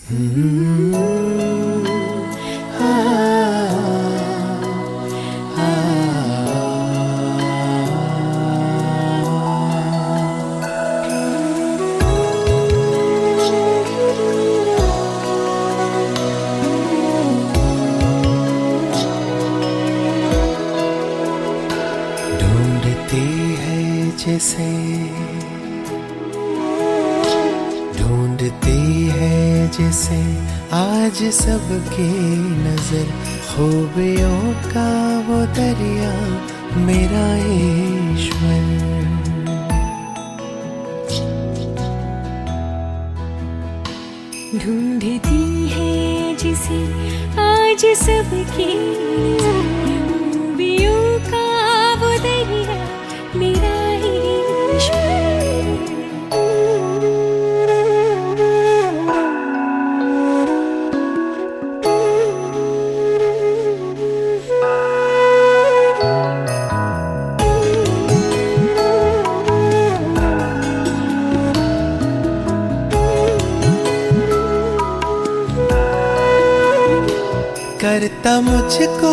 ढूंढती है जिसे ढूंढती है जिसे आज सबकी नजर, खूबियों का वो दरिया मेरा ईश्वर। ढूंढती है जिसे आज सबकी नजर, खूबियों का वो दरिया मेरा ईश्वर। करता मुझको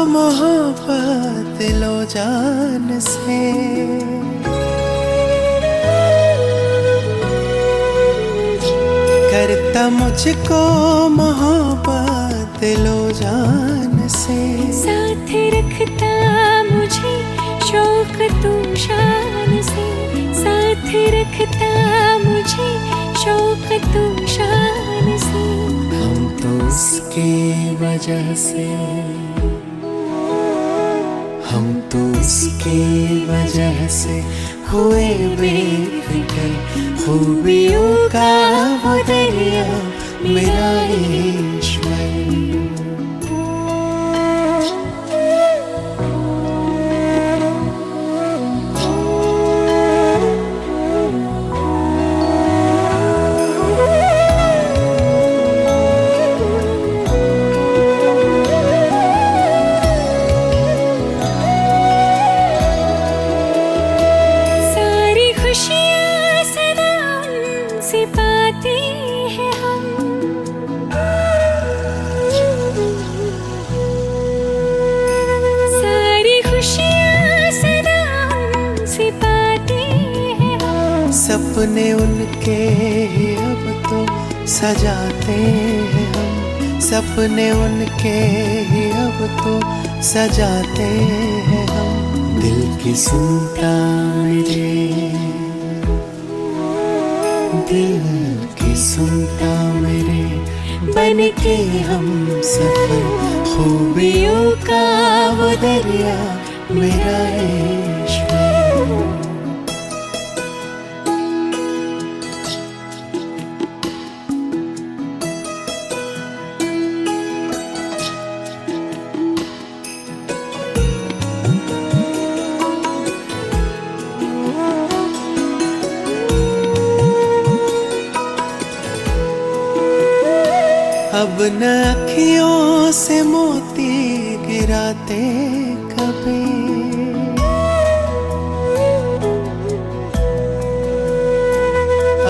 मोहब्बत दिलो जान से, करता मुझको मोहब्बत दिलो जान से। साथ रखता मुझे शौक तू शान से, साथ रखता मुझे शौक तू शान से। हम तो उसकी वजह से, हम तो उसकी वजह से हुए बेफिक्र, खूबियों का वो दरिया मेरा ईश्वर। सपने उनके ही अब तो सजाते हैं हम, सपने उनके ही अब तो सजाते हैं हम। दिल की सुनता मेरे, दिल की सुनता मेरे, बन के हम सफर, खूबियों का वो दरिया मेरा ईश्वर। अब न अखियों से मोती गिराते कभी,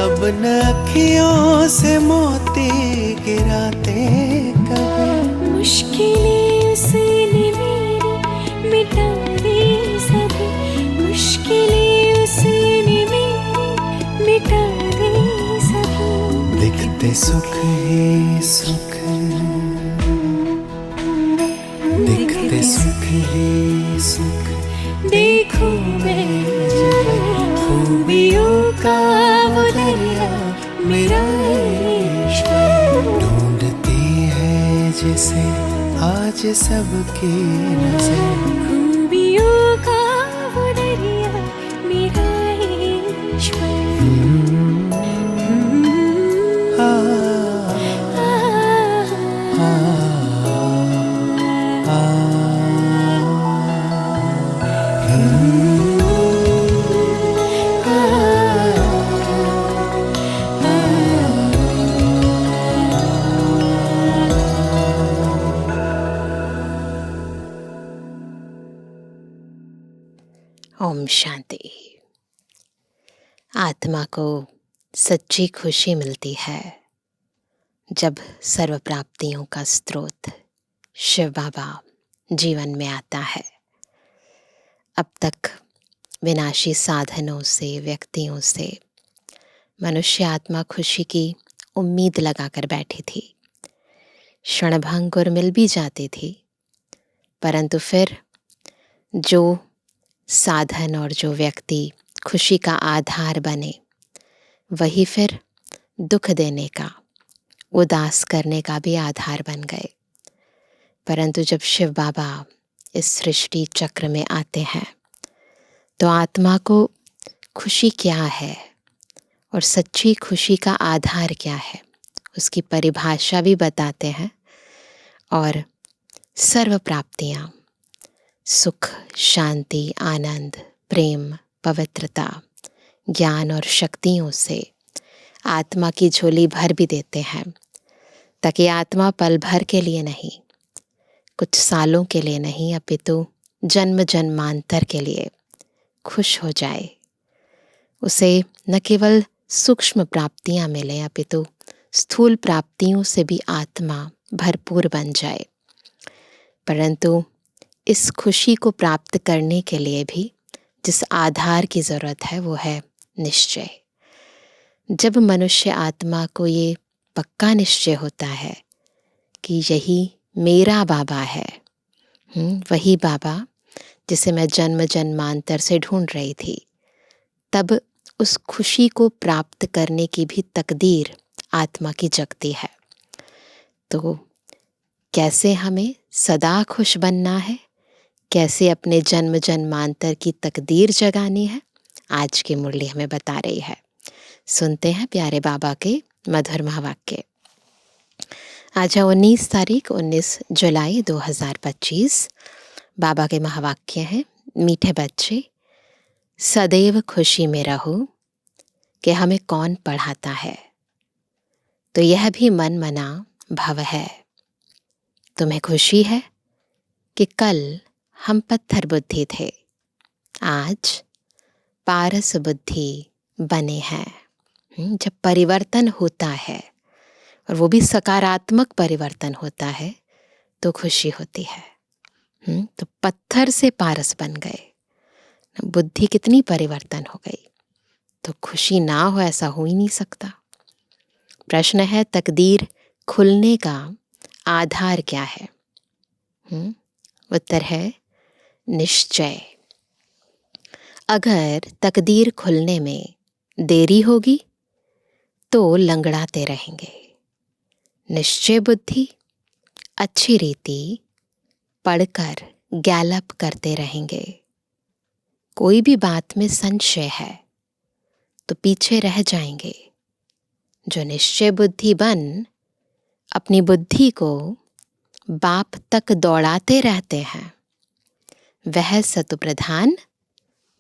अब न अखियों से मोती गिराते कभी। मुश्किलें उसने मेरी मिटा दी सभी, मुश्किलें उसने मेरी मिटा दी सभी। दिखते सुख ही सुख, दिखते सुख ही सुख, देखो मैं खूबियों का वो दरिया मेरा ईश्वर। ढूंढती है जिसे आज सबकी नजर, खूबियों का वो दरिया मेरा ईश्वर। ओम शांति। आत्मा को सच्ची खुशी मिलती है जब सर्व प्राप्तियों का स्रोत शिव बाबा जीवन में आता है, अब तक विनाशी साधनों से, व्यक्तियों से मनुष्य आत्मा खुशी की उम्मीद लगाकर बैठी थी। क्षणभंग और मिल भी जाती थी, परंतु फिर जो साधन और जो व्यक्ति खुशी का आधार बने, वही फिर दुख देने का, उदास करने का भी आधार बन गए। परंतु जब शिव बाबा इस सृष्टि चक्र में आते हैं, तो आत्मा को खुशी क्या है और सच्ची खुशी का आधार क्या है, उसकी परिभाषा भी बताते हैं। और सर्व प्राप्तियाँ, सुख, शांति, आनंद, प्रेम, पवित्रता, ज्ञान और शक्तियों से आत्मा की झोली भर भी देते हैं, ताकि आत्मा पल भर के लिए नहीं, कुछ सालों के लिए नहीं, अपितु जन्म जन्मांतर के लिए खुश हो जाए। उसे न केवल सूक्ष्म प्राप्तियां मिलें, अपितु स्थूल प्राप्तियों से भी आत्मा भरपूर बन जाए। परंतु इस खुशी को प्राप्त करने के लिए भी जिस आधार की ज़रूरत है, वो है निश्चय। जब मनुष्य आत्मा को ये पक्का निश्चय होता है कि यही मेरा बाबा है, वही बाबा जिसे मैं जन्म जन्मांतर से ढूंढ रही थी, तब उस खुशी को प्राप्त करने की भी तकदीर आत्मा की जगती है। तो कैसे हमें सदा खुश बनना है, कैसे अपने जन्म जन्मांतर की तकदीर जगानी है, आज की मुरली हमें बता रही है। सुनते हैं प्यारे बाबा के मधुर महावाक्य। आज 19 जुलाई 2025। बाबा के महावाक्य हैं, मीठे बच्चे सदैव खुशी में रहो, कि हमें कौन पढ़ाता है, तो यह भी मन मना भव है। तुम्हें खुशी है कि कल हम पत्थर बुद्धि थे, आज पारस बुद्धि बने हैं। जब परिवर्तन होता है, और वो भी सकारात्मक परिवर्तन होता है, तो खुशी होती है। तो पत्थर से पारस बन गए, बुद्धि कितनी परिवर्तन हो गई, तो खुशी ना हो ऐसा हो ही नहीं सकता। प्रश्न है, तकदीर खुलने का आधार क्या है? उत्तर है निश्चय। अगर तकदीर खुलने में देरी होगी तो लंगड़ाते रहेंगे। निश्चय बुद्धि अच्छी रीति पढ़कर गैलप करते रहेंगे। कोई भी बात में संशय है तो पीछे रह जाएंगे। जो निश्चय बुद्धि बन अपनी बुद्धि को बाप तक दौड़ाते रहते हैं, वह सतुप्रधान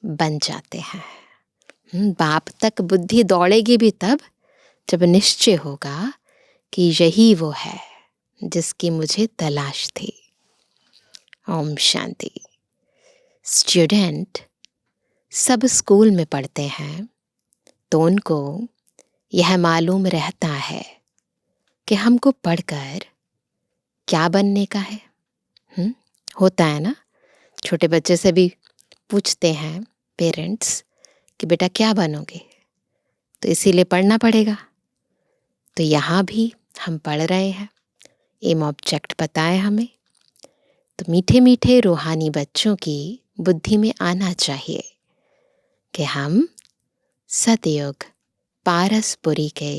बन जाते हैं। बाप तक बुद्धि दौड़ेगी भी तब जब निश्चय होगा कि यही वो है जिसकी मुझे तलाश थी। ओम शांति। स्टूडेंट सब स्कूल में पढ़ते हैं तो उनको यह मालूम रहता है कि हमको पढ़कर क्या बनने का है। होता है ना, छोटे बच्चे से भी पूछते हैं पेरेंट्स कि बेटा क्या बनोगे, तो इसीलिए पढ़ना पड़ेगा। तो यहाँ भी हम पढ़ रहे हैं, एम ऑब्जेक्ट पता है हमें। तो मीठे मीठे रूहानी बच्चों की बुद्धि में आना चाहिए कि हम सतयुग पारसपुरी के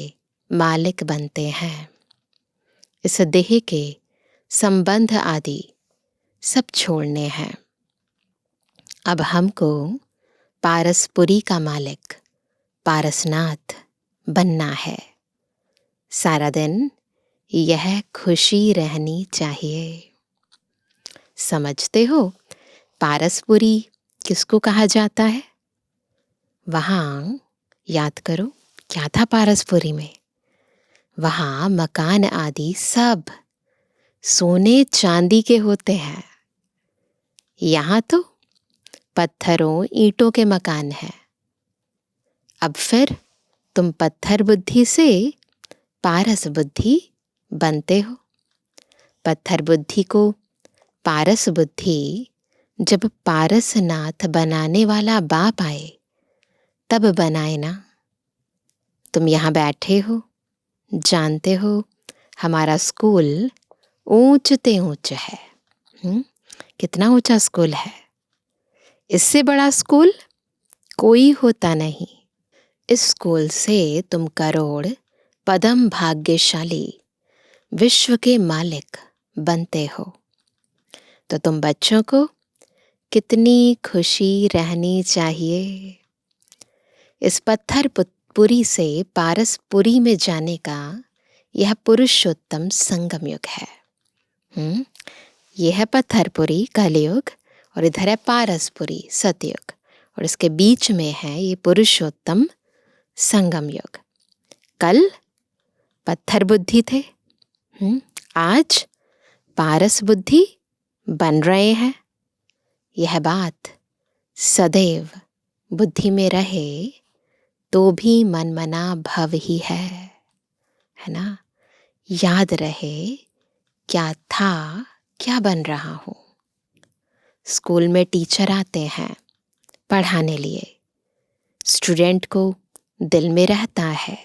मालिक बनते हैं। इस देह के संबंध आदि सब छोड़ने हैं। अब हमको पारसपुरी का मालिक, पारसनाथ बनना है। सारा दिन यह खुशी रहनी चाहिए। समझते हो पारसपुरी किसको कहा जाता है? वहाँ याद करो क्या था पारसपुरी में? वहाँ मकान आदि सब सोने चांदी के होते हैं। यहाँ तो पत्थरों ईंटों के मकान हैं। अब फिर तुम पत्थर बुद्धि से पारस बुद्धि बनते हो। पत्थर बुद्धि को पारस बुद्धि जब पारसनाथ बनाने वाला बाप आए तब बनाए ना। तुम यहाँ बैठे हो, जानते हो हमारा स्कूल ऊंचते ऊंच है। कितना ऊंचा स्कूल है। इससे बड़ा स्कूल कोई होता नहीं। इस स्कूल से तुम करोड़ पदम भाग्यशाली विश्व के मालिक बनते हो। तो तुम बच्चों को कितनी खुशी रहनी चाहिए। इस पत्थर पुरी से पारसपुरी में जाने का यह पुरुषोत्तम संगम युग है। यह है पत्थरपुरी कलयुग और इधर है पारसपुरी सतयुग और इसके बीच में है ये पुरुषोत्तम संगम युग। कल पत्थर बुद्धि थे, आज पारस बुद्धि बन रहे हैं। यह बात सदैव बुद्धि में रहे तो भी मन मना भव ही है ना। याद रहे क्या था, क्या बन रहा हूँ। स्कूल में टीचर आते हैं पढ़ाने लिए, स्टूडेंट को दिल में रहता है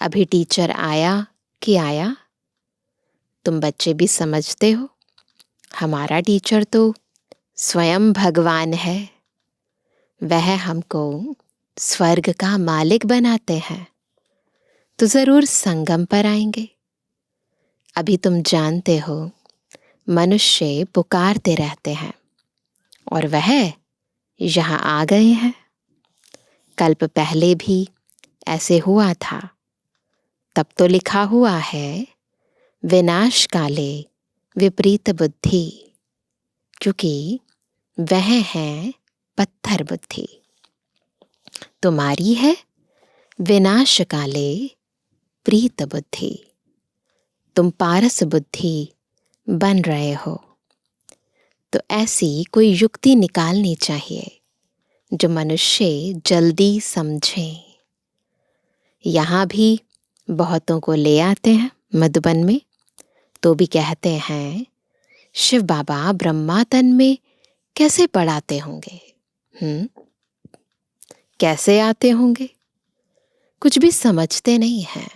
अभी टीचर आया कि आया। तुम बच्चे भी समझते हो हमारा टीचर तो स्वयं भगवान है। वह हमको स्वर्ग का मालिक बनाते हैं तो जरूर संगम पर आएंगे। अभी तुम जानते हो मनुष्य पुकारते रहते हैं और वह यहाँ आ गए हैं। कल्प पहले भी ऐसे हुआ था। तब तो लिखा हुआ है विनाश काले विपरीत बुद्धि, क्योंकि वह है पत्थर बुद्धि। तुम्हारी है विनाश काले प्रीत बुद्धि। तुम पारस बुद्धि बन रहे हो तो ऐसी कोई युक्ति निकालनी चाहिए जो मनुष्य जल्दी समझे। यहाँ भी बहुतों को ले आते हैं मधुबन में तो भी कहते हैं शिव बाबा ब्रह्मा तन में कैसे पढ़ाते होंगे। कैसे आते होंगे, कुछ भी समझते नहीं हैं।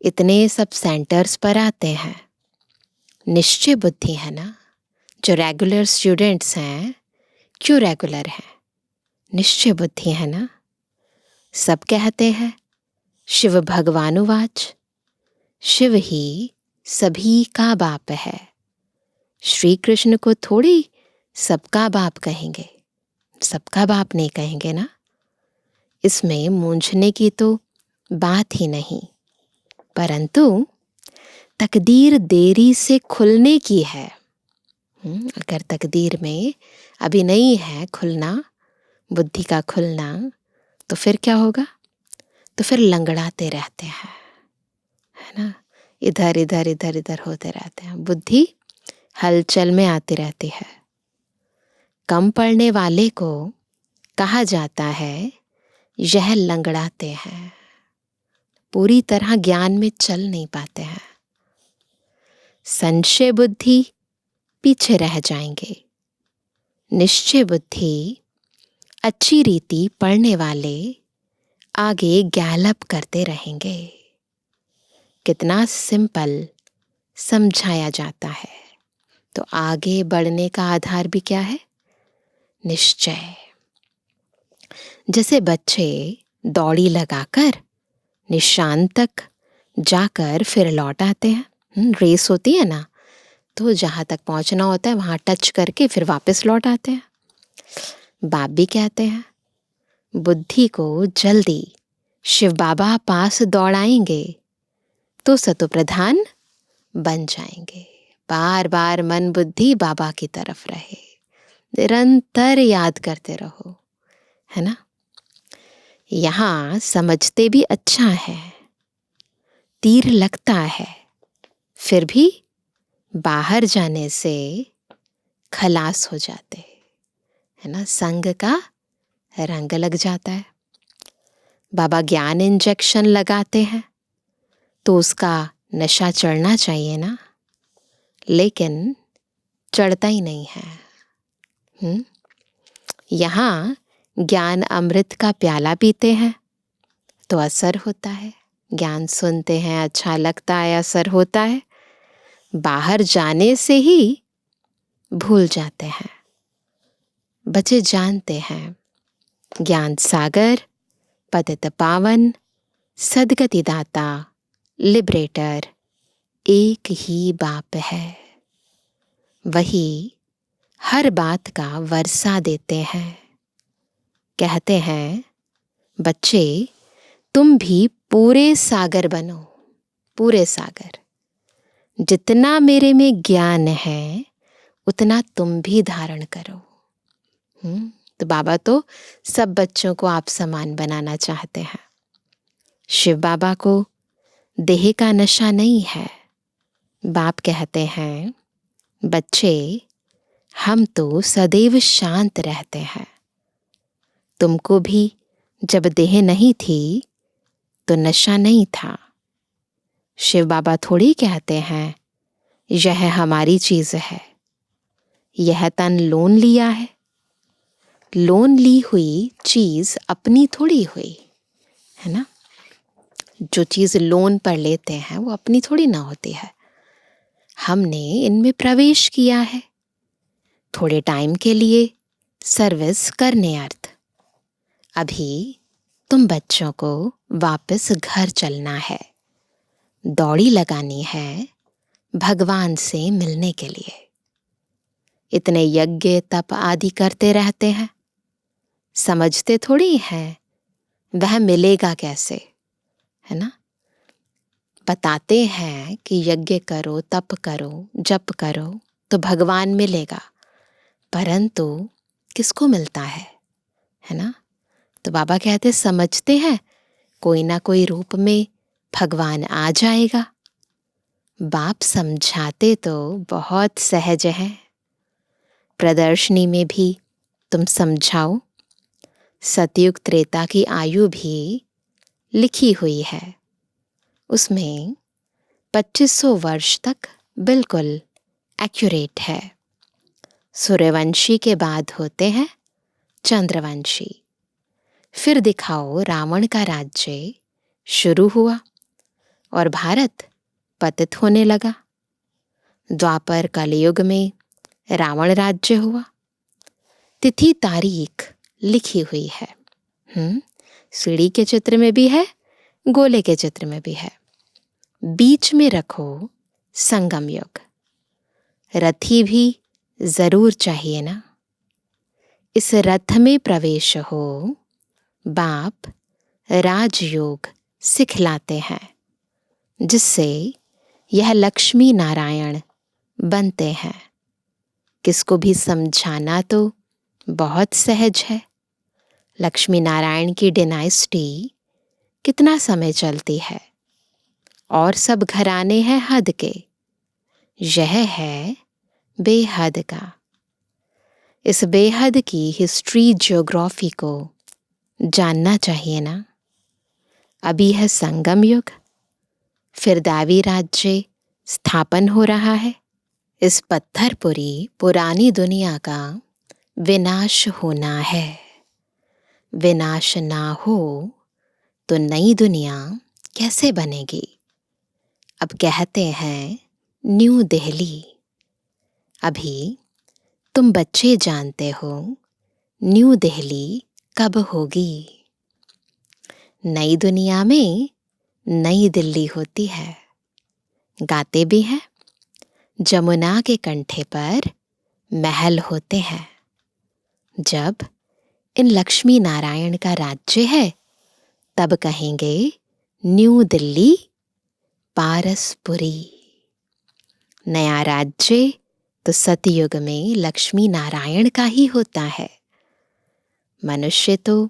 इतने सब सेंटर्स पर आते हैं। निश्चय बुद्धि है ना। जो रेगुलर स्टूडेंट्स हैं क्यों रेगुलर हैं, निश्चय बुद्धि है ना। सब कहते हैं शिव भगवानुवाच, शिव ही सभी का बाप है। श्री कृष्ण को थोड़ी सबका बाप कहेंगे, सबका बाप नहीं कहेंगे ना। इसमें मूंझने की तो बात ही नहीं, परंतु तकदीर देरी से खुलने की है। अगर तकदीर में अभी नहीं है खुलना, बुद्धि का खुलना, तो फिर क्या होगा, तो फिर लंगड़ाते रहते हैं, है ना। इधर इधर इधर इधर होते रहते हैं। बुद्धि हलचल में आती रहती है। कम पढ़ने वाले को कहा जाता है यह लंगड़ाते हैं, पूरी तरह ज्ञान में चल नहीं पाते हैं। संशय बुद्धि पीछे रह जाएंगे। निश्चय बुद्धि अच्छी रीति पढ़ने वाले आगे गैलप करते रहेंगे। कितना सिंपल समझाया जाता है। तो आगे बढ़ने का आधार भी क्या है, निश्चय। जैसे बच्चे दौड़ी लगाकर निशान तक जाकर फिर लौट आते हैं। रेस होती है ना, तो जहाँ तक पहुँचना होता है वहाँ टच करके फिर वापस लौट आते हैं। बाप भी कहते हैं बुद्धि को जल्दी शिव बाबा पास दौड़ाएंगे तो सतोप्रधान बन जाएंगे। बार बार मन बुद्धि बाबा की तरफ रहे, निरंतर याद करते रहो, है ना। यहाँ समझते भी अच्छा है, तीर लगता है, फिर भी बाहर जाने से खलास हो जाते, है ना। संग का रंग लग जाता है। बाबा ज्ञान इंजेक्शन लगाते हैं तो उसका नशा चढ़ना चाहिए ना, लेकिन चढ़ता ही नहीं है। यहाँ ज्ञान अमृत का प्याला पीते हैं तो असर होता है, ज्ञान सुनते हैं अच्छा लगता है, असर होता है। बाहर जाने से ही भूल जाते हैं। बच्चे जानते हैं ज्ञान सागर, पतित पावन, सदगति दाता, लिबरेटर एक ही बाप है। वही हर बात का वर्षा देते हैं। कहते हैं बच्चे तुम भी पूरे सागर बनो, पूरे सागर। जितना मेरे में ज्ञान है उतना तुम भी धारण करो। तो बाबा तो सब बच्चों को आप समान बनाना चाहते हैं। शिव बाबा को देह का नशा नहीं है। बाप कहते हैं बच्चे हम तो सदैव शांत रहते हैं। तुमको भी जब देह नहीं थी तो नशा नहीं था। शिव बाबा थोड़ी कहते हैं यह हमारी चीज है, यह तन लोन लिया है। लोन ली हुई चीज अपनी थोड़ी हुई है ना। जो चीज लोन पर लेते हैं वो अपनी थोड़ी ना होती है। हमने इनमें प्रवेश किया है थोड़े टाइम के लिए, सर्विस करने अर्थ। अभी तुम बच्चों को वापस घर चलना है, दौड़ी लगानी है भगवान से मिलने के लिए। इतने यज्ञ तप आदि करते रहते हैं, समझते थोड़ी हैं वह मिलेगा कैसे, है ना। बताते हैं कि यज्ञ करो, तप करो, जप करो तो भगवान मिलेगा, परंतु किसको मिलता है ना। तो बाबा कहते समझते हैं कोई ना कोई रूप में भगवान आ जाएगा। बाप समझाते तो बहुत सहज है। प्रदर्शनी में भी तुम समझाओ, सतयुग त्रेता की आयु भी लिखी हुई है। उसमें 2500 वर्ष तक बिल्कुल एक्यूरेट है। सूर्यवंशी के बाद होते हैं चंद्रवंशी। फिर दिखाओ रावण का राज्य शुरू हुआ और भारत पतित होने लगा। द्वापर कलयुग में रावण राज्य हुआ। तिथि तारीख लिखी हुई है। सीढ़ी के चित्र में भी है, गोले के चित्र में भी है। बीच में रखो संगम युग। रथी भी जरूर चाहिए ना। इस रथ में प्रवेश हो बाप राजयोग सिखलाते हैं, जिससे यह लक्ष्मी नारायण बनते हैं। किसको भी समझाना तो बहुत सहज है। लक्ष्मी नारायण की डिनाइस्टी कितना समय चलती है और सब घराने हैं हद के। यह है बेहद का। इस बेहद की हिस्ट्री ज्योग्राफी को जानना चाहिए ना। अभी है संगम युग, फिर दैवी राज्य स्थापन हो रहा है। इस पत्थरपुरी पुरानी दुनिया का विनाश होना है। विनाश ना हो तो नई दुनिया कैसे बनेगी। अब कहते हैं न्यू दिल्ली। अभी तुम बच्चे जानते हो न्यू दिल्ली कब होगी। नई दुनिया में नई दिल्ली होती है। गाते भी हैं जमुना के कंठे पर महल होते हैं। जब इन लक्ष्मी नारायण का राज्य है तब कहेंगे न्यू दिल्ली पारसपुरी। नया राज्य तो सतयुग में लक्ष्मी नारायण का ही होता है। मनुष्य तो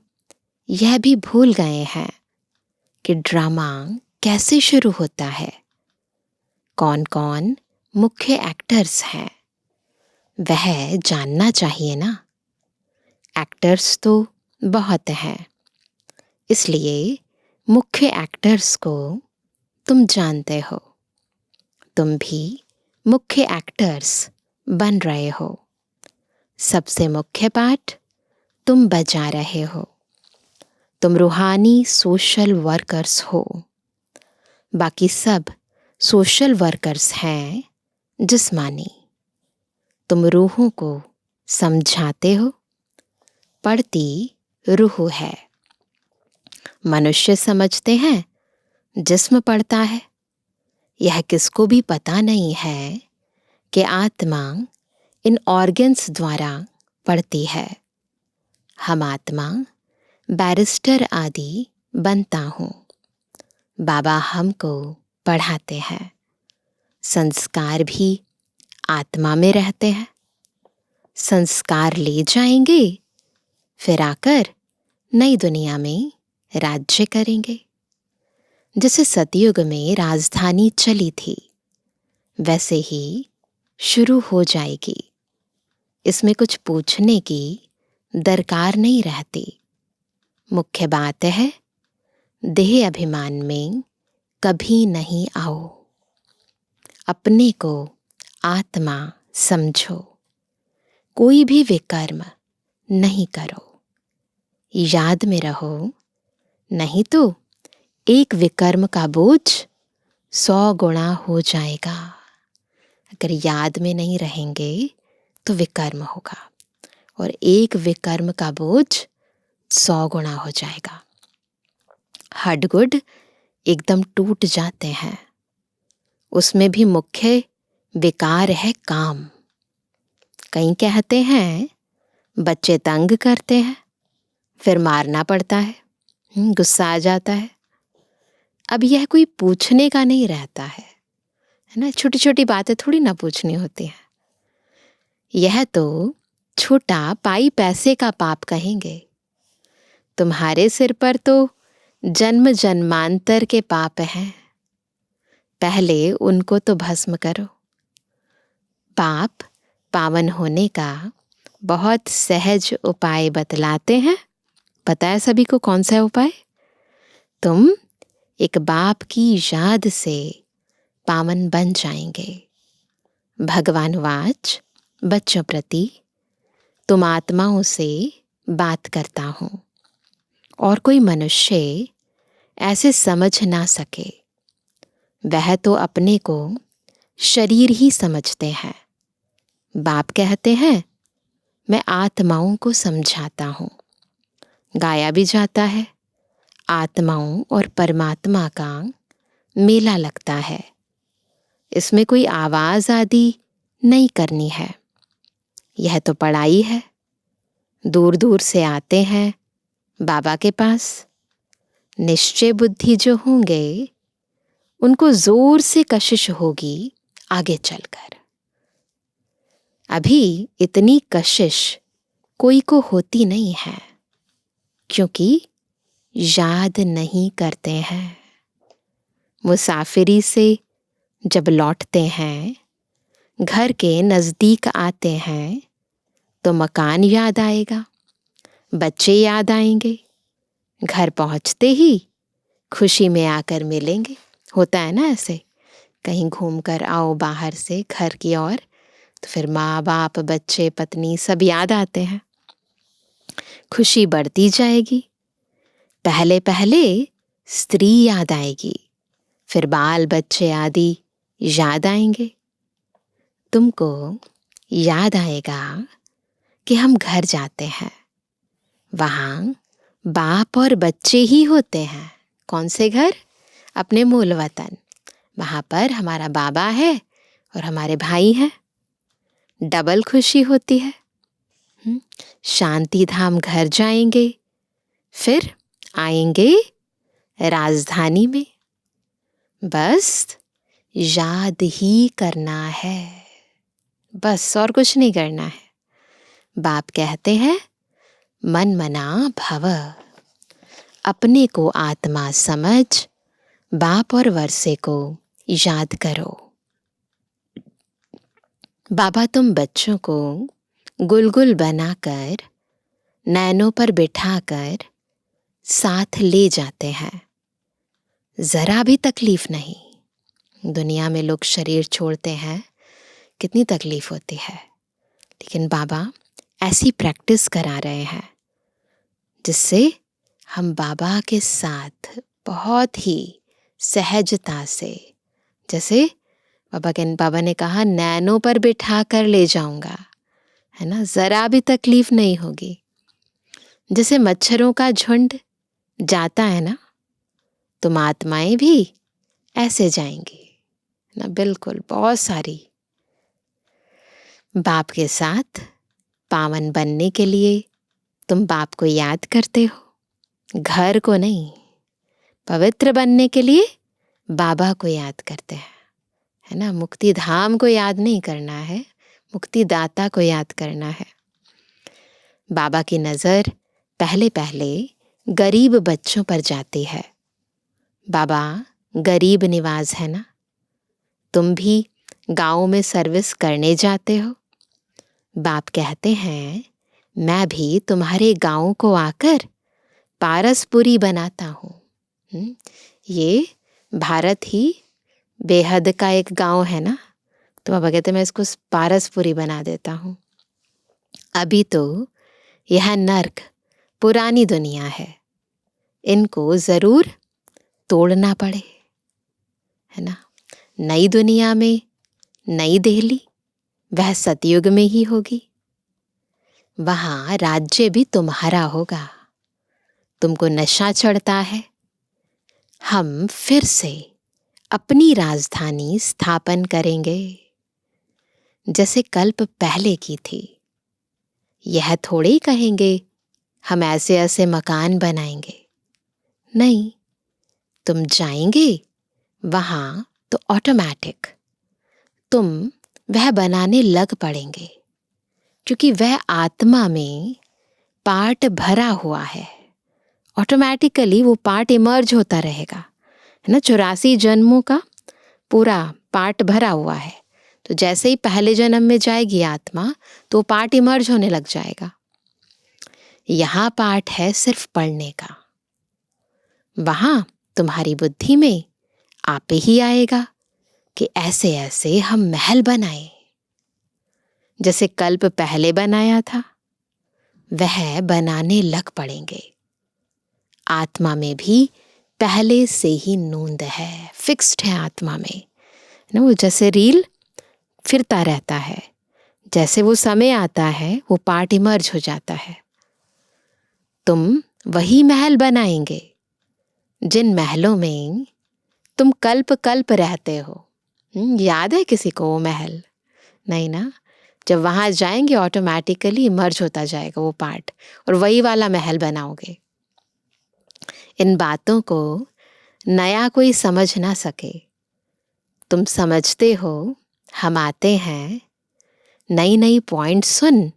यह भी भूल गए हैं कि ड्रामा कैसे शुरू होता है, कौन कौन मुख्य एक्टर्स हैं, वह जानना चाहिए ना। एक्टर्स तो बहुत हैं, इसलिए मुख्य एक्टर्स को तुम जानते हो। तुम भी मुख्य एक्टर्स बन रहे हो। सबसे मुख्य पार्ट तुम बजा रहे हो। तुम रूहानी सोशल वर्कर्स हो। बाकी सब सोशल वर्कर्स हैं जिस्मानी। तुम रूहों को समझाते हो। पढ़ती रूह है। मनुष्य समझते हैं जिस्म पढ़ता है। यह किसको भी पता नहीं है कि आत्मा इन ऑर्गन्स द्वारा पढ़ती है। हम आत्मा बैरिस्टर आदि बनता हूँ। बाबा हमको पढ़ाते हैं। संस्कार भी आत्मा में रहते हैं। संस्कार ले जाएंगे, फिर आकर नई दुनिया में राज्य करेंगे। जैसे सतयुग में राजधानी चली थी, वैसे ही शुरू हो जाएगी। इसमें कुछ पूछने की दरकार नहीं रहती। मुख्य बात है देह अभिमान में कभी नहीं आओ। अपने को आत्मा समझो। कोई भी विकर्म नहीं करो। याद में रहो, नहीं तो एक विकर्म का बोझ 100 गुणा हो जाएगा। अगर याद में नहीं रहेंगे तो विकर्म होगा, और एक विकर्म का बोझ 100 गुणा हो जाएगा। हड्डगुड एकदम टूट जाते हैं। उसमें भी मुख्य विकार है काम। कई कहते हैं बच्चे तंग करते हैं, फिर मारना पड़ता है, गुस्सा आ जाता है। अब यह कोई पूछने का नहीं रहता है ना। छोटी छोटी बातें थोड़ी ना पूछनी होती हैं। यह तो छोटा पाई पैसे का पाप कहेंगे। तुम्हारे सिर पर तो जन्म जन्मांतर के पाप हैं। पहले उनको तो भस्म करो। पाप पावन होने का बहुत सहज उपाय बतलाते हैं। पता है सभी को कौन सा उपाय? तुम एक बाप की याद से पावन बन जाएंगे। भगवान वाच बच्चों प्रति तुम आत्माओं से बात करता हूँ, और कोई मनुष्य ऐसे समझ ना सके। वह तो अपने को शरीर ही समझते हैं। बाप कहते हैं मैं आत्माओं को समझाता हूँ। गाया भी जाता है, आत्माओं और परमात्मा का मेला लगता है। इसमें कोई आवाज आदि नहीं करनी है। यह तो पढ़ाई है। दूर दूर से आते हैं बाबा के पास। निश्चय बुद्धि जो होंगे उनको जोर से कशिश होगी आगे चलकर। अभी इतनी कशिश कोई को होती नहीं है, क्योंकि याद नहीं करते हैं। मुसाफिरी से जब लौटते हैं, घर के नज़दीक आते हैं, तो मकान याद आएगा, बच्चे याद आएंगे। घर पहुंचते ही खुशी में आकर मिलेंगे। होता है ना ऐसे, कहीं घूम कर आओ बाहर से घर की ओर, तो फिर माँ बाप बच्चे पत्नी सब याद आते हैं। खुशी बढ़ती जाएगी। पहले पहले स्त्री याद आएगी, फिर बाल बच्चे आदि याद आएंगे। तुमको याद आएगा कि हम घर जाते हैं, वहाँ बाप और बच्चे ही होते हैं। कौन से घर? अपने मूल वतन। वहाँ पर हमारा बाबा है और हमारे भाई हैं। डबल खुशी होती है। शांति धाम घर जाएंगे, फिर आएंगे राजधानी में। बस याद ही करना है, बस और कुछ नहीं करना है। बाप कहते हैं मन मना भव। अपने को आत्मा समझ बाप और वर्षे को याद करो। बाबा तुम बच्चों को गुलगुल बनाकर नैनों पर बिठाकर साथ ले जाते हैं। जरा भी तकलीफ नहीं। दुनिया में लोग शरीर छोड़ते हैं, कितनी तकलीफ होती है, लेकिन बाबा ऐसी प्रैक्टिस करा रहे हैं जिससे हम बाबा के साथ बहुत ही सहजता से, जैसे बाबा ने कहा नैनों पर बिठा कर ले जाऊंगा, है ना, ज़रा भी तकलीफ नहीं होगी। जैसे मच्छरों का झुंड जाता है ना, तुम आत्माएं भी ऐसे जाएंगी ना, बिल्कुल बहुत सारी। बाप के साथ पावन बनने के लिए तुम बाप को याद करते हो, घर को नहीं। पवित्र बनने के लिए बाबा को याद करते हैं, है ना। मुक्ति धाम को याद नहीं करना है, मुक्ति दाता को याद करना है। बाबा की नज़र पहले पहले गरीब बच्चों पर जाती है। बाबा गरीब निवाज है ना, तुम भी गाँव में सर्विस करने जाते हो। बाप कहते हैं मैं भी तुम्हारे गाँव को आकर पारसपुरी बनाता हूँ। ये भारत ही बेहद का एक गांव है ना, तो बाबा कहते मैं इसको पारसपुरी बना देता हूँ। अभी तो यह नर्क पुरानी दुनिया है, इनको ज़रूर तोड़ना पड़े, है ना। नई दुनिया में नई दिल्ली, वह सतयुग में ही होगी। वहाँ राज्य भी तुम्हारा होगा। तुमको नशा चढ़ता है, हम फिर से अपनी राजधानी स्थापन करेंगे जैसे कल्प पहले की थी। यह थोड़े ही कहेंगे हम ऐसे ऐसे मकान बनाएंगे, नहीं, तुम जाएंगे वहाँ तो ऑटोमेटिक तुम वह बनाने लग पड़ेंगे, क्योंकि वह आत्मा में पार्ट भरा हुआ है। ऑटोमेटिकली वो पार्ट इमर्ज होता रहेगा, है ना। 84 जन्मों का पूरा पार्ट भरा हुआ है, तो जैसे ही पहले जन्म में जाएगी आत्मा तो पार्ट इमर्ज होने लग जाएगा। यहाँ पार्ट है सिर्फ पढ़ने का, वहाँ तुम्हारी बुद्धि में आप ही आएगा कि ऐसे ऐसे हम महल बनाए, जैसे कल्प पहले बनाया था वह बनाने लग पड़ेंगे। आत्मा में भी पहले से ही नोंद है, फिक्स्ड है आत्मा में ना। वो जैसे रील फिरता रहता है, जैसे वो समय आता है वो पार्ट इमर्ज हो जाता है। तुम वही महल बनाएंगे जिन महलों में तुम कल्प कल्प रहते हो। याद है किसी को वो महल? नहीं ना। जब वहाँ जाएंगे ऑटोमेटिकली इमर्ज होता जाएगा वो पार्ट, और वही वाला महल बनाओगे। इन बातों को नया कोई समझ ना सके। तुम समझते हो, हम आते हैं, नई नई पॉइंट सुन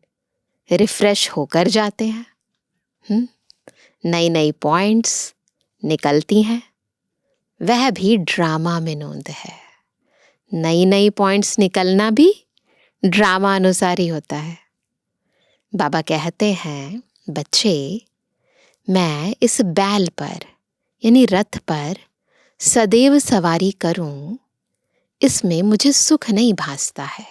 रिफ्रेश होकर जाते हैं। नई नई पॉइंट्स निकलती हैं, वह भी ड्रामा में नोंद है। नई नई पॉइंट्स निकलना भी ड्रामा अनुसार ही होता है। बाबा कहते हैं बच्चे, मैं इस बैल पर यानी रथ पर सदैव सवारी करूं, इसमें मुझे सुख नहीं भासता है।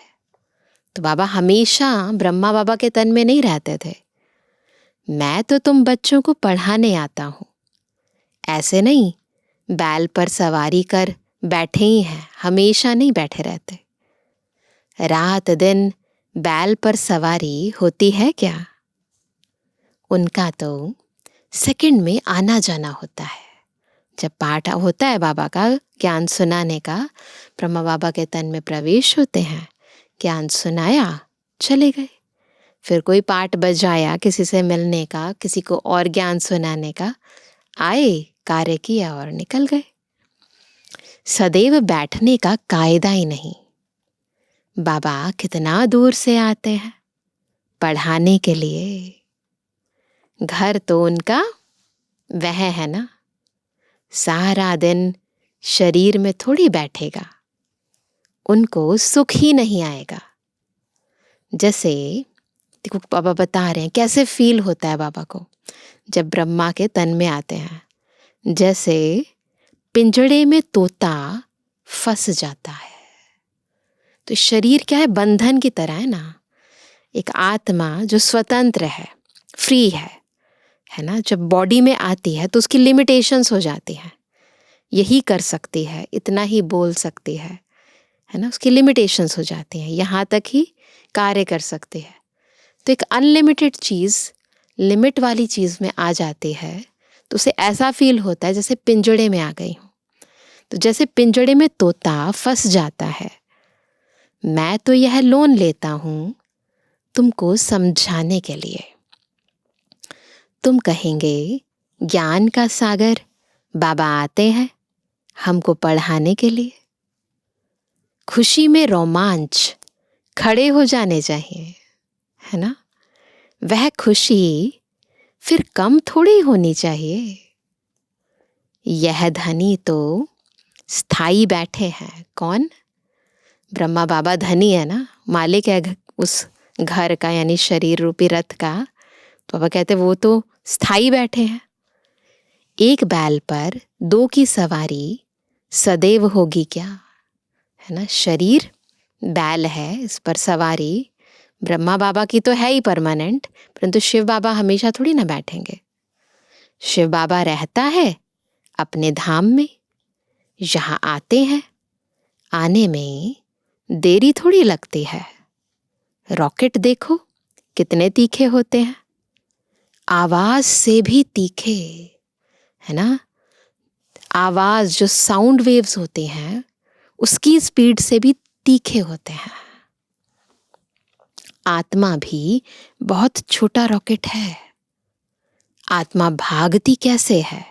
तो बाबा हमेशा ब्रह्मा बाबा के तन में नहीं रहते थे। मैं तो तुम बच्चों को पढ़ाने आता हूँ, ऐसे नहीं बैल पर सवारी कर बैठे ही हैं, हमेशा नहीं बैठे रहते। रात दिन बैल पर सवारी होती है क्या? उनका तो सेकंड में आना जाना होता है। जब पाठ होता है बाबा का ज्ञान सुनाने का, ब्रह्मा बाबा के तन में प्रवेश होते हैं, ज्ञान सुनाया, चले गए। फिर कोई पाठ बजाया किसी से मिलने का, किसी को और ज्ञान सुनाने का, आए, कार्य किया और निकल गए। सदैव बैठने का कायदा ही नहीं। बाबा कितना दूर से आते हैं पढ़ाने के लिए। घर तो उनका वह है ना, सारा दिन शरीर में थोड़ी बैठेगा, उनको सुख ही नहीं आएगा। जैसे देखो बाबा बता रहे हैं कैसे फील होता है बाबा को जब ब्रह्मा के तन में आते हैं। जैसे पिंजड़े में तोता फंस जाता है। तो शरीर क्या है, बंधन की तरह है ना। एक आत्मा जो स्वतंत्र है, फ्री है ना, जब बॉडी में आती है तो उसकी लिमिटेशंस हो जाती हैं। यही कर सकती है, इतना ही बोल सकती है ना, उसकी लिमिटेशंस हो जाती हैं, यहाँ तक ही कार्य कर सकती है। तो एक अनलिमिटेड चीज़ लिमिट वाली चीज़ में आ जाती है तो उसे ऐसा फील होता है जैसे पिंजड़े में आ गई हूँ। तो जैसे पिंजड़े में तोता फंस जाता है, मैं तो यह लोन लेता हूँ तुमको समझाने के लिए। तुम कहेंगे ज्ञान का सागर बाबा आते हैं हमको पढ़ाने के लिए। खुशी में रोमांच खड़े हो जाने चाहिए, है ना। वह खुशी फिर कम थोड़ी होनी चाहिए। यह धनी तो स्थाई बैठे हैं। कौन? ब्रह्मा बाबा धनी है ना, मालिक है उस घर का, यानी शरीर रूपी रथ का। तो बाबा कहते वो तो स्थाई बैठे हैं। एक बैल पर दो की सवारी सदैव होगी क्या, है ना। शरीर बैल है, इस पर सवारी ब्रह्मा बाबा की तो है ही परमानेंट, परंतु शिव बाबा हमेशा थोड़ी ना बैठेंगे। शिव बाबा रहता है अपने धाम में, यहाँ आते हैं, आने में देरी थोड़ी लगती है। रॉकेट देखो कितने तीखे होते हैं, आवाज से भी तीखे, है ना। आवाज जो साउंड वेव्स होते हैं उसकी स्पीड से भी तीखे होते हैं। आत्मा भी बहुत छोटा रॉकेट है। आत्मा भागती कैसे है,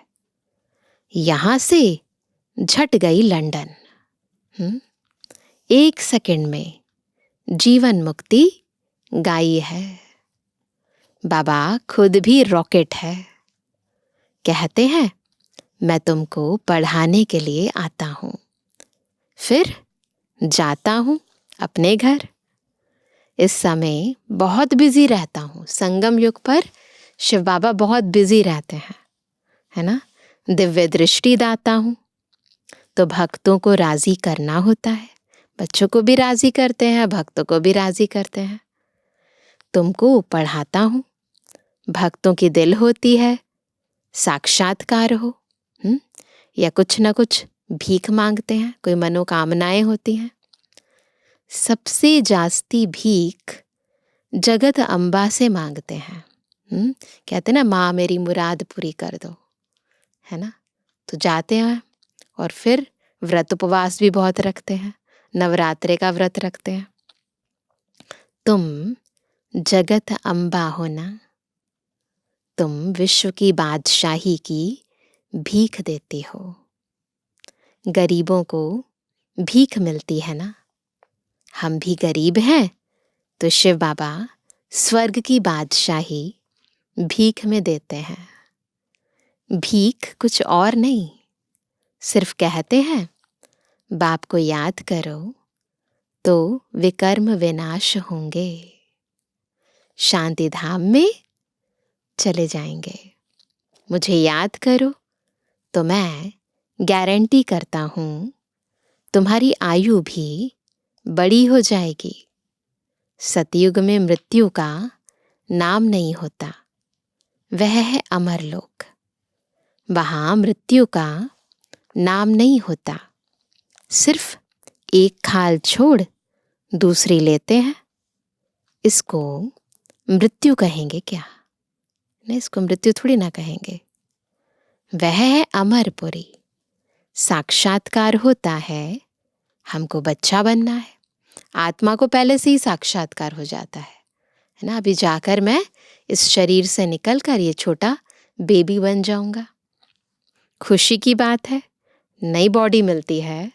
यहां से झट गई लंदन। 1 सेकंड में जीवन मुक्ति गाई है। बाबा खुद भी रॉकेट है। कहते हैं मैं तुमको पढ़ाने के लिए आता हूं, फिर जाता हूं अपने घर। इस समय बहुत बिजी रहता हूं। संगम युग पर शिव बाबा बहुत बिजी रहते हैं, है ना। दिव्य दृष्टि दाता हूं, तो भक्तों को राजी करना होता है। बच्चों को भी राजी करते हैं, भक्तों को भी राजी करते हैं। तुमको पढ़ाता हूं, भक्तों की दिल होती है साक्षात्कार हो, या कुछ ना कुछ भीख मांगते हैं, कोई मनोकामनाएं होती हैं। सबसे जास्ती भीख जगत अम्बा से मांगते हैं। कहते ना माँ मेरी मुराद पूरी कर दो, है ना। तो जाते हैं और फिर व्रत उपवास भी बहुत रखते हैं, नवरात्रे का व्रत रखते हैं। तुम जगत अम्बा हो ना, तुम विश्व की बादशाही की भीख देती हो। गरीबों को भीख मिलती है ना, हम भी गरीब हैं तो शिव बाबा स्वर्ग की बादशाही भीख में देते हैं। भीख कुछ और नहीं, सिर्फ कहते हैं बाप को याद करो तो विकर्म विनाश होंगे, शांति धाम में चले जाएंगे। मुझे याद करो तो मैं गारंटी करता हूँ तुम्हारी आयु भी बड़ी हो जाएगी। सतयुग में मृत्यु का नाम नहीं होता, वह है अमरलोक। वहाँ मृत्यु का नाम नहीं होता, सिर्फ एक खाल छोड़ दूसरी लेते हैं। इसको मृत्यु कहेंगे क्या? नहीं, इसको मृत्यु थोड़ी ना कहेंगे। वह है अमरपुरी। साक्षात्कार होता है, हमको बच्चा बनना है। आत्मा को पहले से ही साक्षात्कार हो जाता है ना। अभी जाकर मैं इस शरीर से निकलकर ये छोटा बेबी बन जाऊंगा। खुशी की बात है, नई बॉडी मिलती है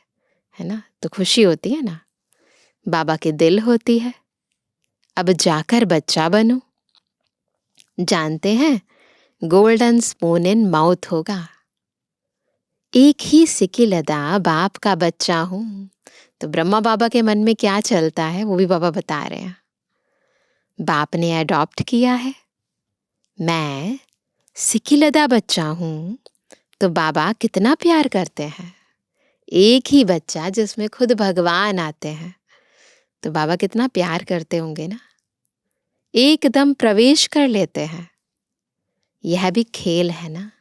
ना, तो खुशी होती है ना। बाबा की दिल होती है, अब जाकर बच्चा बनो। जानते हैं गोल्डन स्पून इन माउथ होगा। एक ही सिकिल अदा बाप का बच्चा हूं। तो ब्रह्मा बाबा के मन में क्या चलता है वो भी बाबा बता रहे हैं। बाप ने अडॉप्ट किया है, मैं सिकिल अदा बच्चा हूं, तो बाबा कितना प्यार करते हैं। एक ही बच्चा जिसमें खुद भगवान आते हैं, तो बाबा कितना प्यार करते होंगे ना, एकदम प्रवेश कर लेते हैं। यह भी खेल है ना।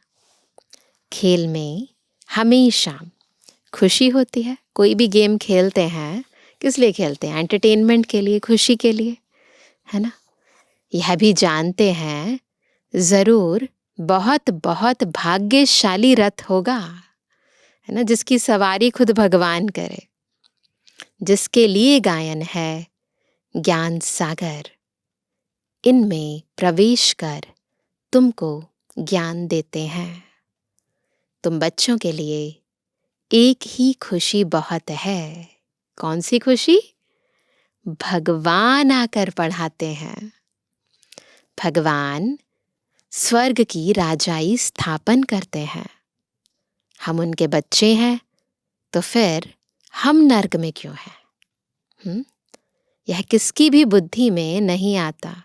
खेल में हमेशा खुशी होती है। कोई भी गेम खेलते हैं, किस लिए खेलते हैं? एंटरटेनमेंट के लिए, खुशी के लिए, है ना। यह भी जानते हैं जरूर बहुत बहुत भाग्यशाली रथ होगा, है ना, जिसकी सवारी खुद भगवान करे, जिसके लिए गायन है ज्ञान सागर। इनमें प्रवेश कर तुमको ज्ञान देते हैं। तुम बच्चों के लिए एक ही खुशी बहुत है। कौन सी खुशी? भगवान आकर पढ़ाते हैं। भगवान स्वर्ग की राजाई स्थापन करते हैं। हम उनके बच्चे हैं, तो फिर हम नर्क में क्यों हैं? यह किसकी भी बुद्धि में नहीं आता।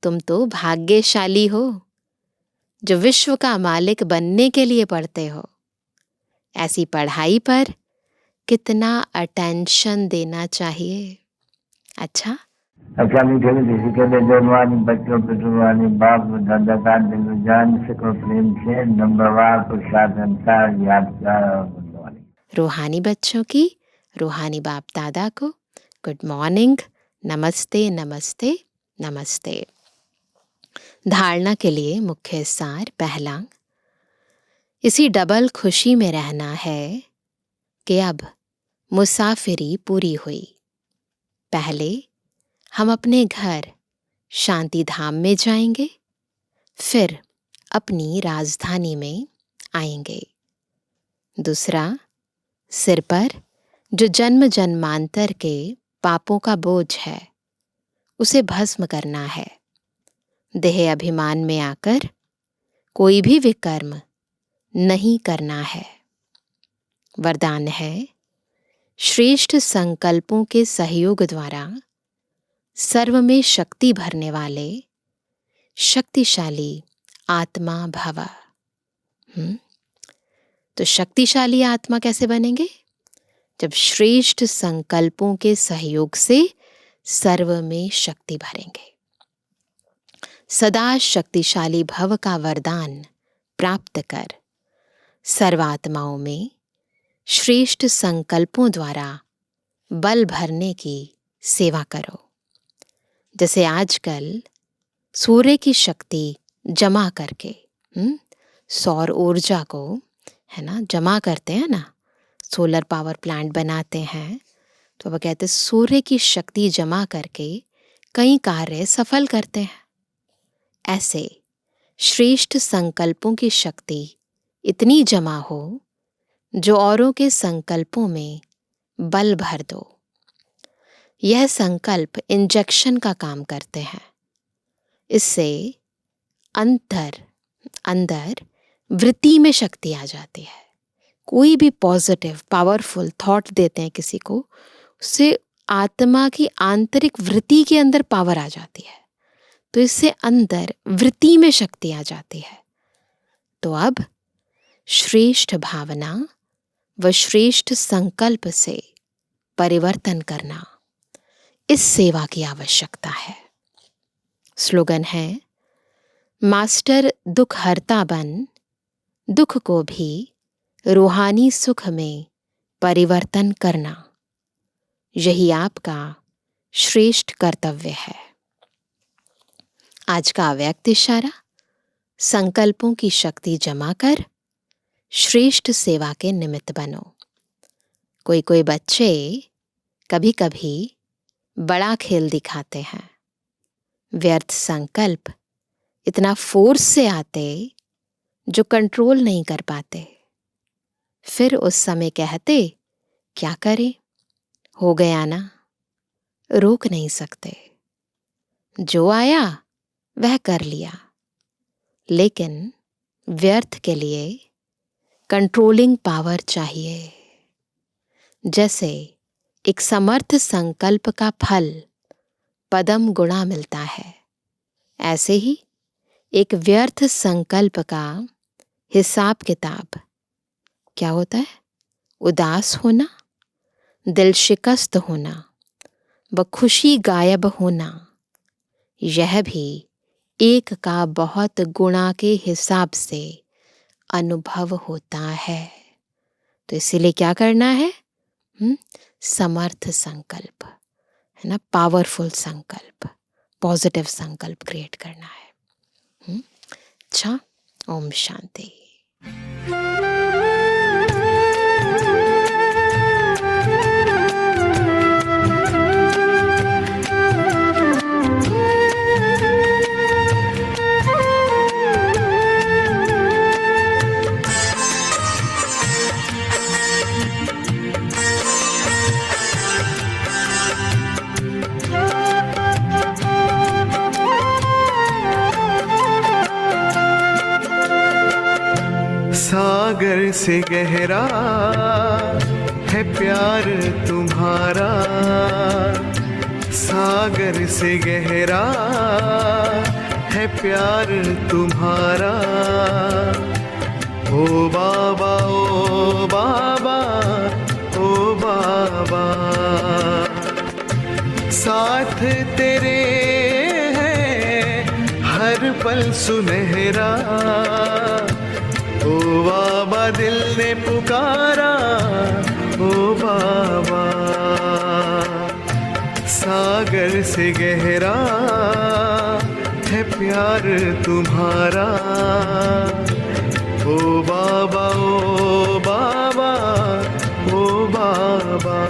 तुम तो भाग्यशाली हो जो विश्व का मालिक बनने के लिए पढ़ते हो। ऐसी पढ़ाई पर कितना अटेंशन देना चाहिए। अच्छा, मीठे मीठे के जवानी बच्चों पे जुबानी बाप दादा का दिल जान सको प्रेम से नंबरवार पुरुषार्थ संसार याद कर। रूहानी बच्चों की रूहानी बाप दादा को गुड मॉर्निंग, नमस्ते नमस्ते नमस्ते। धारणा के लिए मुख्य सार। पहला, इसी डबल खुशी में रहना है कि अब मुसाफिरी पूरी हुई। पहले हम अपने घर शांति धाम में जाएंगे, फिर अपनी राजधानी में आएंगे। दूसरा, सिर पर जो जन्म जन्मांतर के पापों का बोझ है, उसे भस्म करना है। देह अभिमान में आकर कोई भी विकर्म नहीं करना है। वरदान है, श्रेष्ठ संकल्पों के सहयोग द्वारा सर्व में शक्ति भरने वाले शक्तिशाली आत्मा भव। तो शक्तिशाली आत्मा कैसे बनेंगे? जब श्रेष्ठ संकल्पों के सहयोग से सर्व में शक्ति भरेंगे। सदा शक्तिशाली भव का वरदान प्राप्त कर सर्वात्माओं में श्रेष्ठ संकल्पों द्वारा बल भरने की सेवा करो। जैसे आजकल सूर्य की शक्ति जमा करके सौर ऊर्जा को, है ना, जमा करते हैं ना, सोलर पावर प्लांट बनाते हैं, तो वह कहते हैं सूर्य की शक्ति जमा करके कई कार्य सफल करते हैं। ऐसे श्रेष्ठ संकल्पों की शक्ति इतनी जमा हो जो औरों के संकल्पों में बल भर दो। यह संकल्प इंजेक्शन का काम करते हैं। इससे अंदर वृत्ति में शक्ति आ जाती है। कोई भी पॉजिटिव पावरफुल थॉट देते हैं किसी को, उससे आत्मा की आंतरिक वृत्ति के अंदर पावर आ जाती है, तो इससे अंदर वृत्ति में शक्ति आ जाती है। तो अब श्रेष्ठ भावना व श्रेष्ठ संकल्प से परिवर्तन करना, इस सेवा की आवश्यकता है। स्लोगन है, मास्टर दुख हरता बन, दुख को भी रूहानी सुख में परिवर्तन करना, यही आपका श्रेष्ठ कर्तव्य है। आज का अव्यक्त इशारा, संकल्पों की शक्ति जमा कर श्रेष्ठ सेवा के निमित्त बनो। कोई बच्चे कभी कभी बड़ा खेल दिखाते हैं। व्यर्थ संकल्प इतना फोर्स से आते जो कंट्रोल नहीं कर पाते। फिर उस समय कहते, क्या करें, हो गया ना, रोक नहीं सकते, जो आया वह कर लिया। लेकिन व्यर्थ के लिए कंट्रोलिंग पावर चाहिए। जैसे एक समर्थ संकल्प का फल पदम गुणा मिलता है, ऐसे ही एक व्यर्थ संकल्प का हिसाब किताब क्या होता है, उदास होना, दिल शिकस्त होना व खुशी गायब होना, यह भी एक का बहुत गुणा के हिसाब से अनुभव होता है। तो इसीलिए क्या करना है? समर्थ संकल्प, है ना, पावरफुल संकल्प, पॉजिटिव संकल्प क्रिएट करना है। अच्छा, ओम शांति। सागर से गहरा है प्यार तुम्हारा, सागर से गहरा है प्यार तुम्हारा। ओ बाबा, ओ बाबा, ओ बाबा, साथ तेरे है हर पल सुनहरा। ओ बाबा दिल ने पुकारा, ओ बाबा, सागर से गहरा है प्यार तुम्हारा। ओ बाबा, ओ बाबा, ओ बाबा।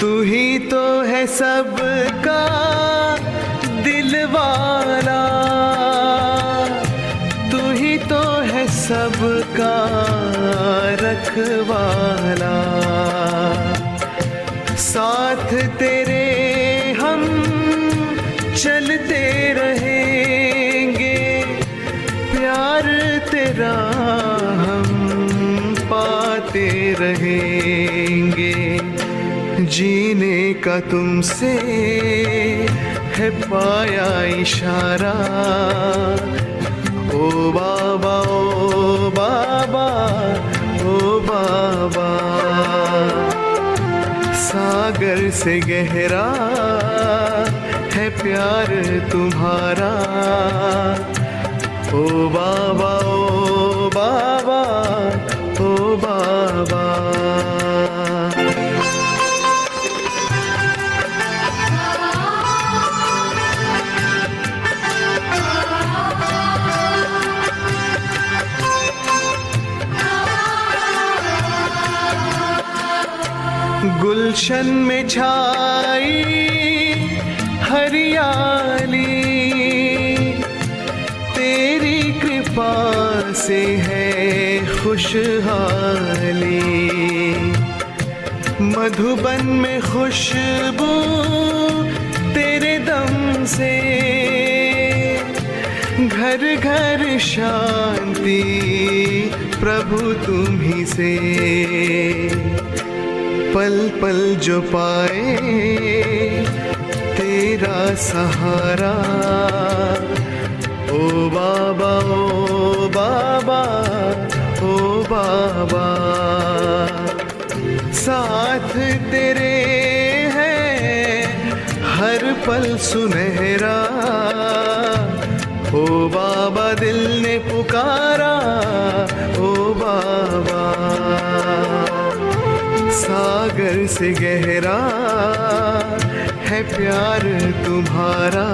तू ही तो है सबका दिलवाला, तू ही तो है सबका रखवाला। साथ तेरे हम चलते रहेंगे, प्यार तेरा हम पाते रहेंगे। जीने का तुमसे है पाया इशारा। ओ बाबा, ओ बाबा, ओ बाबा, सागर से गहरा है प्यार तुम्हारा। ओ बाबा, ओ बाबा, ओ बाबा। गुलशन में छाई हरियाली, तेरी कृपा से है खुशहाली। मधुबन में खुशबू तेरे दम से, घर घर शांति प्रभु तुम ही से। पल पल जो पाए तेरा सहारा। ओ बाबा, ओ बाबा, ओ बाबा, साथ तेरे है हर पल सुनहरा। ओ बाबा दिल ने पुकारा, ओ बाबा, सागर से गहरा है प्यार तुम्हारा।